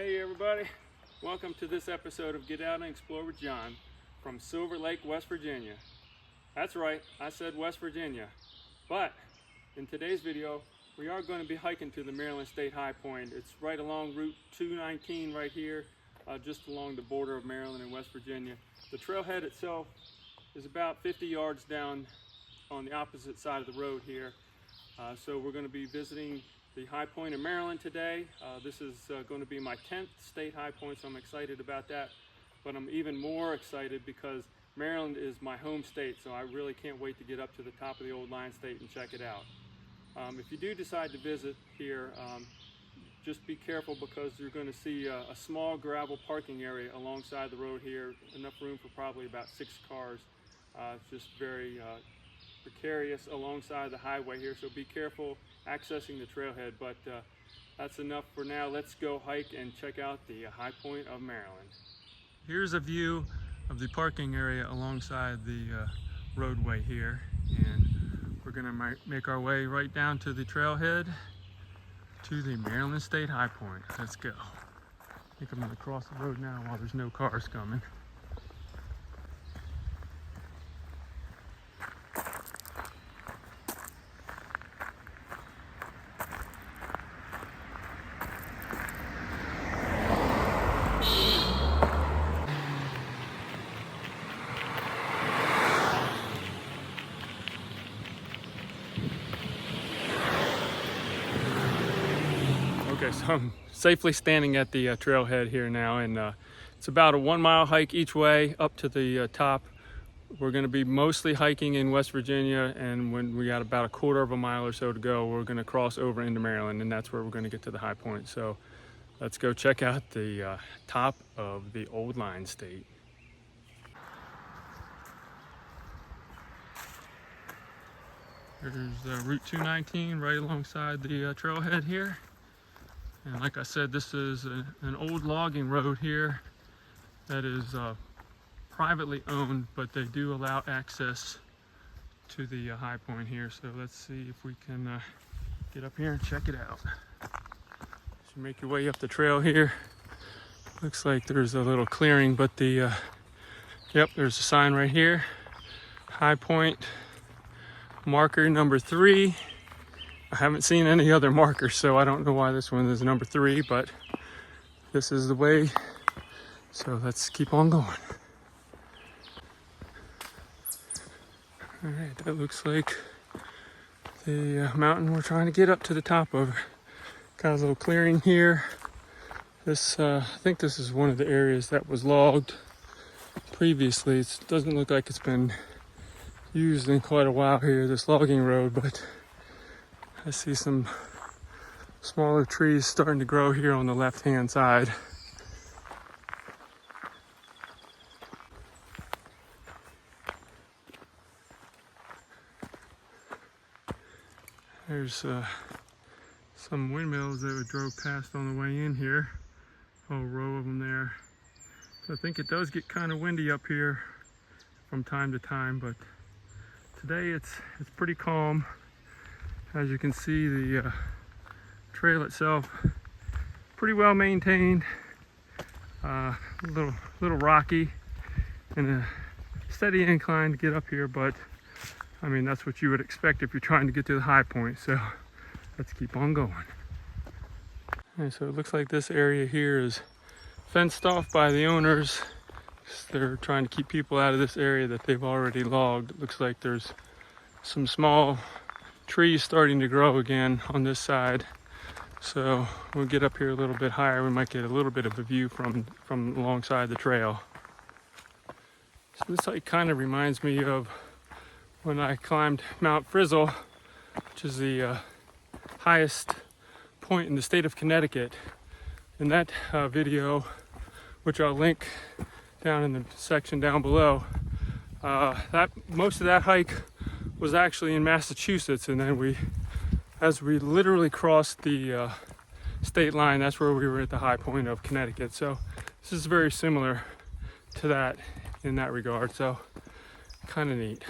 Hey everybody, welcome to this episode of Get Out and Explore with John from Silver Lake, West Virginia. That's right, I said West Virginia. But in today's video, we are going to be hiking to the Maryland State High Point. It's right along Route 219 right here, just along the border of Maryland and West Virginia. The trailhead itself is about 50 yards down on the opposite side of the road here. So we're going to be visiting the High Point of Maryland today. This is going to be my 10th state high point, so I'm excited about that. But I'm even more excited because Maryland is my home state, so I really can't wait to get up to the top of the old Lion State and check it out. If you do decide to visit here, just be careful because you're going to see a small gravel parking area alongside the road here, enough room for probably about 6 cars. It's just very precarious alongside the highway here, so be careful accessing the trailhead. But that's enough for now. Let's go hike and check out the High Point of Maryland. Here's a view of the parking area alongside the roadway here, and we're gonna make our way right down to the trailhead to the Maryland State High Point. Let's go. I think I'm gonna cross the road now while there's no cars coming. Okay, so I'm safely standing at the trailhead here now, and it's about a 1 mile hike each way up to the top. We're going to be mostly hiking in West Virginia, and when we got about a quarter of a mile or so to go, we're going to cross over into Maryland, and that's where we're going to get to the High Point. So let's go check out the top of the old Lion State. There's Route 219 right alongside the trailhead here. And like I said, this is an old logging road here that is privately owned, but they do allow access to the High Point here. So let's see if we can get up here and check it out. As you make your way up the trail here, looks like there's a little clearing, but the yep, there's a sign right here, High Point marker number 3. I haven't seen any other markers, so I don't know why this one is number 3, but this is the way. So let's keep on going. All right, that looks like the mountain we're trying to get up to the top of. Got a little clearing here. This, I think this is one of the areas that was logged previously. It doesn't look like it's been used in quite a while here, this logging road, but I see some smaller trees starting to grow here on the left-hand side. There's some windmills that we drove past on the way in here, a whole row of them there. So I think it does get kind of windy up here from time to time, but today it's pretty calm. As you can see, the trail itself pretty well maintained, a little rocky and a steady incline to get up here, but I mean that's what you would expect if you're trying to get to the High Point. So let's keep on going. And so it looks like this area here is fenced off by the owners. They're trying to keep people out of this area that they've already logged. It looks like there's some small trees starting to grow again on this side. So we'll get up here a little bit higher. We might get a little bit of a view from alongside the trail. So this hike kind of reminds me of when I climbed Mount Frizzle, which is the highest point in the state of Connecticut. In that video, which I'll link down in the section down below, most of that hike was actually in Massachusetts, and then as we literally crossed the state line, that's where we were at the High Point of Connecticut. So this is very similar to that in that regard, so kind of neat.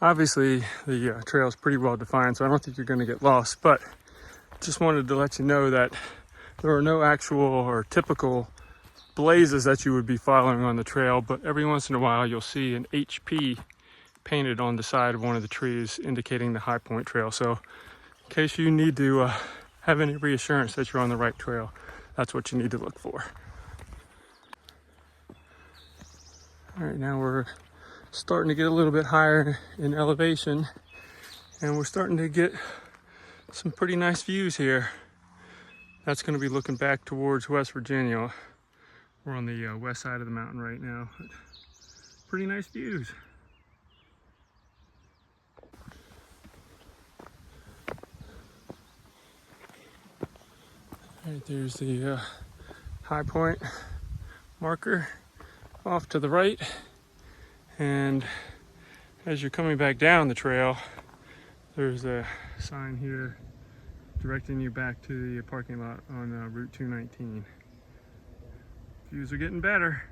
Obviously the trail is pretty well defined, so I don't think you're going to get lost, but just wanted to let you know that There are no actual or typical blazes that you would be following on the trail, but every once in a while you'll see an HP painted on the side of one of the trees indicating the High Point Trail. So in case you need to have any reassurance that you're on the right trail, that's what you need to look for. All right, now we're starting to get a little bit higher in elevation, and we're starting to get some pretty nice views here. That's going to be looking back towards West Virginia. We're on the west side of the mountain right now. But pretty nice views. All right, there's the High Point marker off to the right. And as you're coming back down the trail, there's a sign here directing you back to the parking lot on Route 219. Views are getting better.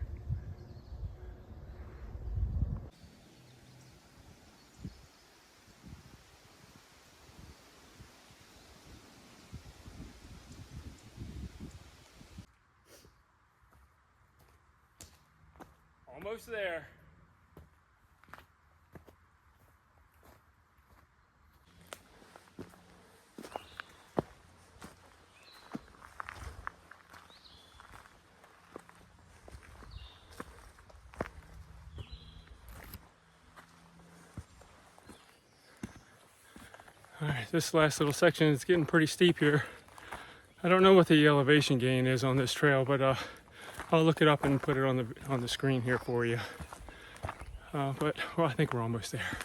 Almost there. All right, this last little section is getting pretty steep here. I don't know what the elevation gain is on this trail, but I'll look it up and put it on the screen here for you. But well, I think we're almost there.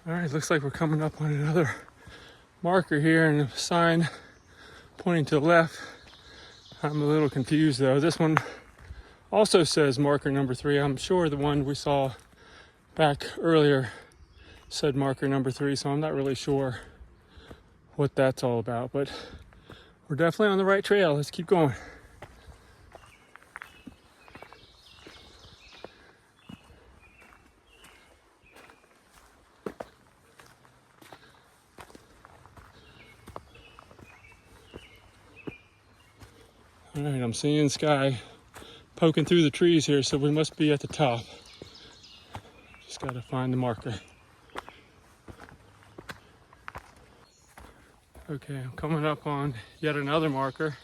All right, looks like we're coming up on another marker here and a sign pointing to the left. I'm a little confused though. This one also says marker number 3. I'm sure the one we saw back earlier said marker number 3, so I'm not really sure what that's all about, but we're definitely on the right trail. Let's keep going. All right, I'm seeing sky poking through the trees here, so we must be at the top. Just gotta find the marker. Okay, I'm coming up on yet another marker.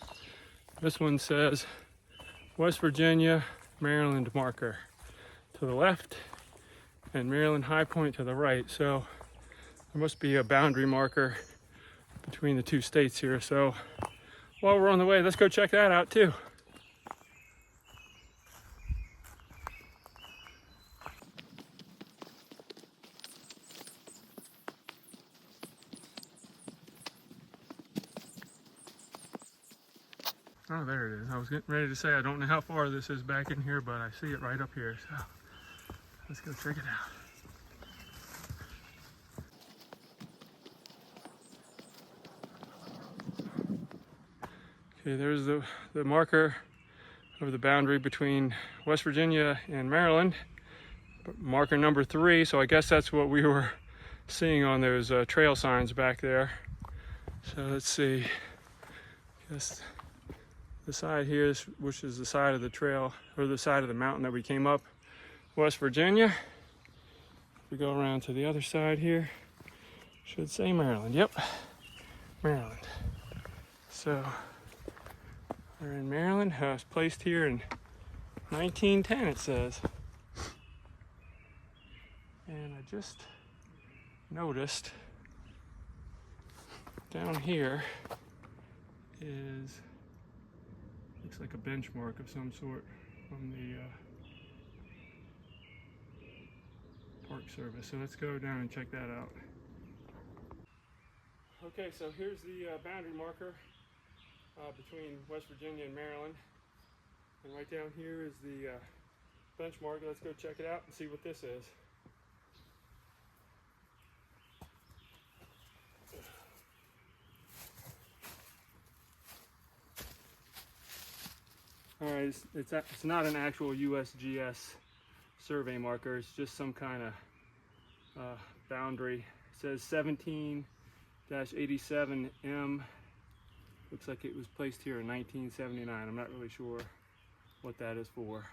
This one says West Virginia, Maryland marker to the left and Maryland High Point to the right. So there must be a boundary marker between the two states here. So while we're on the way, let's go check that out too. Oh, there it is. I was getting ready to say I don't know how far this is back in here, but I see it right up here. So let's go check it out. Okay, there's the marker of the boundary between West Virginia and Maryland. Marker number 3, so I guess that's what we were seeing on those trail signs back there. So let's see. I guess the side here, which is the side of the trail, or the side of the mountain that we came up, West Virginia. If we go around to the other side here, should say Maryland. Yep, Maryland. So we're in Maryland. I was placed here in 1910, it says. And I just noticed down here is, looks like a benchmark of some sort from the Park Service. So let's go down and check that out. Okay, so here's the boundary marker between West Virginia and Maryland. And right down here is the benchmark. Let's go check it out and see what this is. All right, it's not an actual USGS survey marker. It's just some kind of boundary. It says 17-87M. Looks like it was placed here in 1979. I'm not really sure what that is for.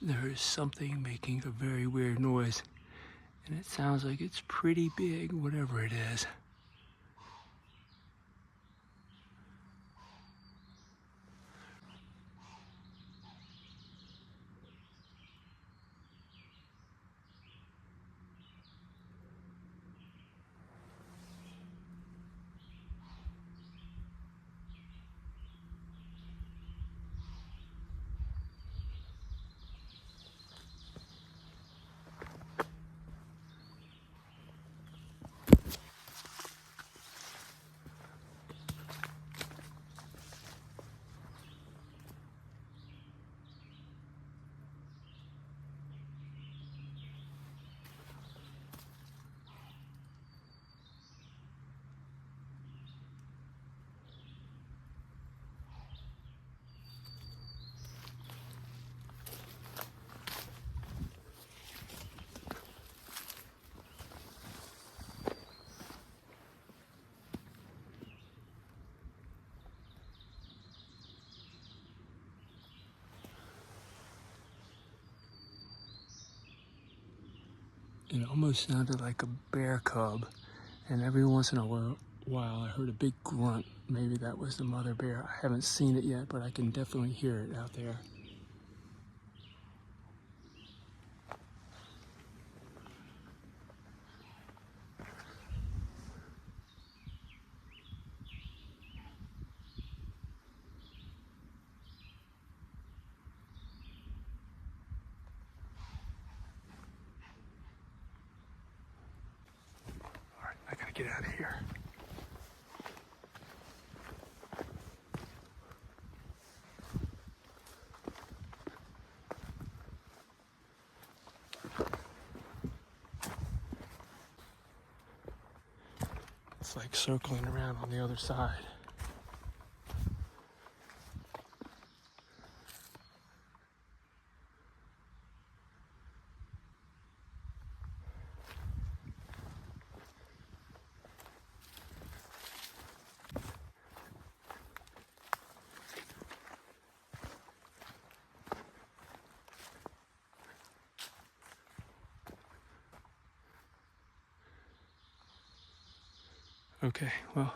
There is something making a very weird noise, and it sounds like it's pretty big, whatever it is. It almost sounded like a bear cub, and every once in a while I heard a big grunt. Maybe that was the mother bear. I haven't seen it yet, but I can definitely hear it out there. I gotta get out of here. It's like circling around on the other side. Okay, well,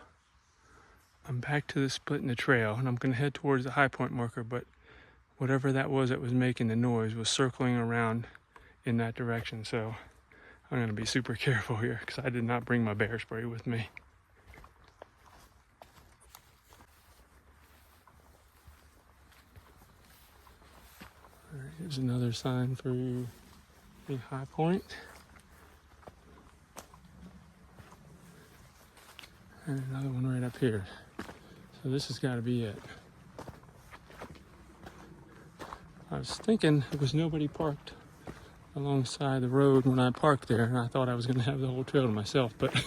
I'm back to the split in the trail, and I'm going to head towards the high point marker, but whatever that was making the noise was circling around in that direction, so I'm going to be super careful here because I did not bring my bear spray with me. All right, here's another sign for the high point. And another one right up here. So this has got to be it. I was thinking there was nobody parked alongside the road when I parked there, and I thought I was going to have the whole trail to myself, but I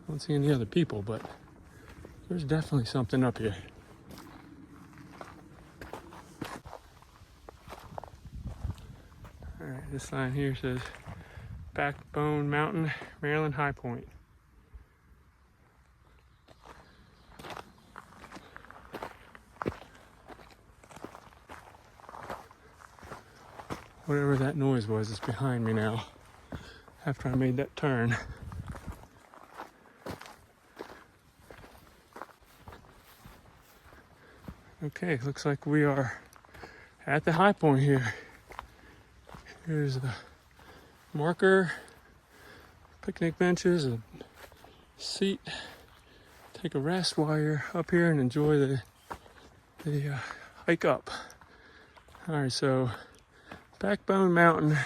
don't see any other people, but there's definitely something up here. All right, this sign here says Backbone Mountain, Maryland High Point. Whatever that noise was is behind me now after I made that turn. Okay, looks like we are at the high point here. Here's the marker, picnic benches, a seat. Take a rest while you're up here and enjoy the hike up. All right, so Backbone Mountain,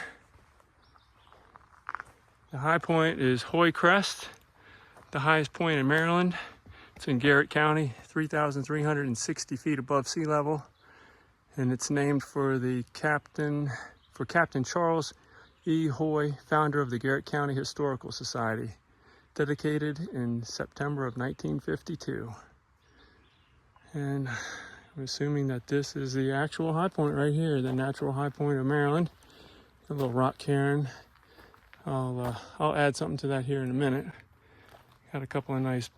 The high point is Hoye-Crest, the highest point in Maryland. It's in Garrett County, 3,360 feet above sea level. And it's named for Captain Charles E. Hoye, founder of the Garrett County Historical Society, dedicated in September of 1952. And I'm assuming that this is the actual high point right here, the natural high point of Maryland. A little rock cairn. I'll add something to that here in a minute. Got a couple of nice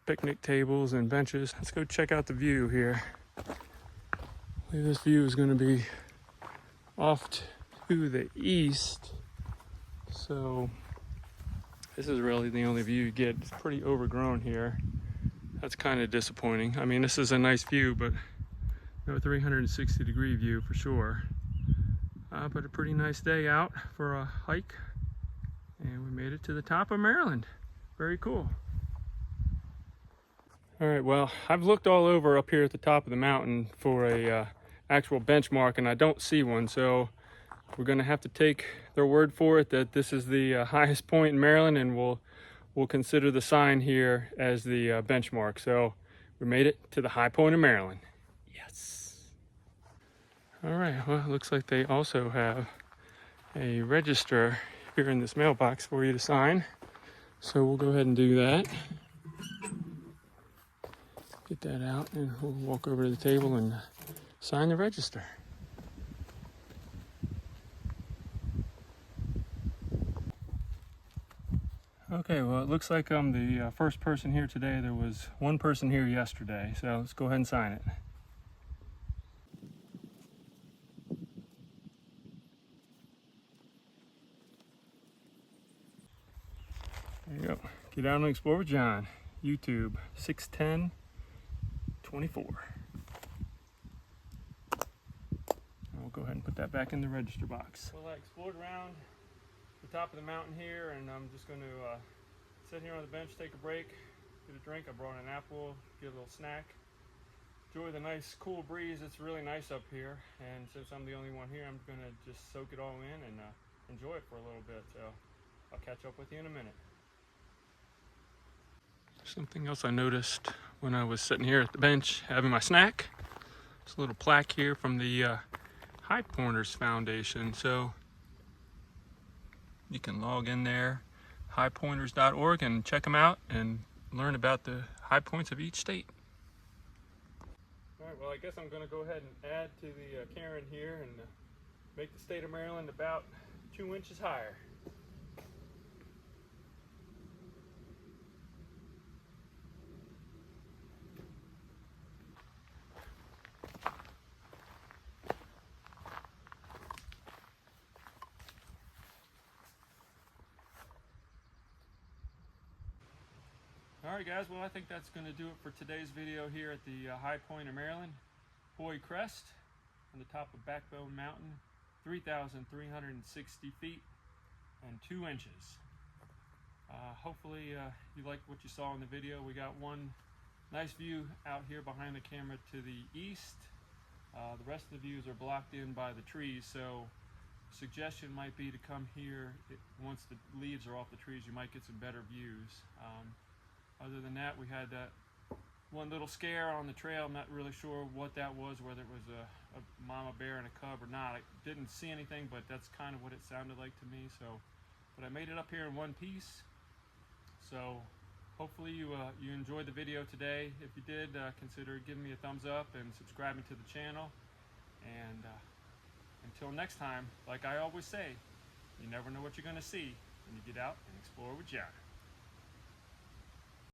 picnic tables and benches. Let's go check out the view here. I believe this view is going to be off to the east. So this is really the only view you get. It's pretty overgrown here. That's kind of disappointing. I mean, this is a nice view, but no 360-degree view for sure. But a pretty nice day out for a hike. And we made it to the top of Maryland. Very cool. All right, well, I've looked all over up here at the top of the mountain for a actual benchmark, and I don't see one. So we're gonna have to take their word for it that this is the highest point in Maryland, and we'll consider the sign here as the benchmark. So we made it to the high point of Maryland. Yes. All right, well, it looks like they also have a register here in this mailbox for you to sign. So we'll go ahead and do that. Get that out, and we'll walk over to the table and sign the register. Okay, well, it looks like I'm the first person here today. There was one person here yesterday, so let's go ahead and sign it. There you go. Get out and explore with John. YouTube 61024. We'll go ahead and put that back in the register box. Well, I explored around the top of the mountain here, and I'm just going to sit here on the bench, take a break, get a drink. I brought an apple, get a little snack. Enjoy the nice cool breeze. It's really nice up here, and since I'm the only one here, I'm going to just soak it all in and enjoy it for a little bit. So I'll catch up with you in a minute. Something else I noticed when I was sitting here at the bench having my snack. There's a little plaque here from the High Pointers Foundation. So you can log in there, highpointers.org, and check them out and learn about the high points of each state. All right, well, I guess I'm going to go ahead and add to the cairn here and make the state of Maryland about 2 inches higher. Alright guys, well, I think that's going to do it for today's video here at the high point of Maryland, Hoye-Crest, on the top of Backbone Mountain, 3,360 feet and 2 inches. Hopefully you liked what you saw in the video. We got one nice view out here behind the camera to the east. The rest of the views are blocked in by the trees, so suggestion might be to come here once the leaves are off the trees. You might get some better views. Other than that, we had that one little scare on the trail. I'm not really sure what that was, whether it was a mama bear and a cub or not. I didn't see anything, but that's kind of what it sounded like to me. So, but I made it up here in one piece. So hopefully you enjoyed the video today. If you did, consider giving me a thumbs up and subscribing to the channel. And until next time, like I always say, you never know what you're going to see when you get out and explore with John.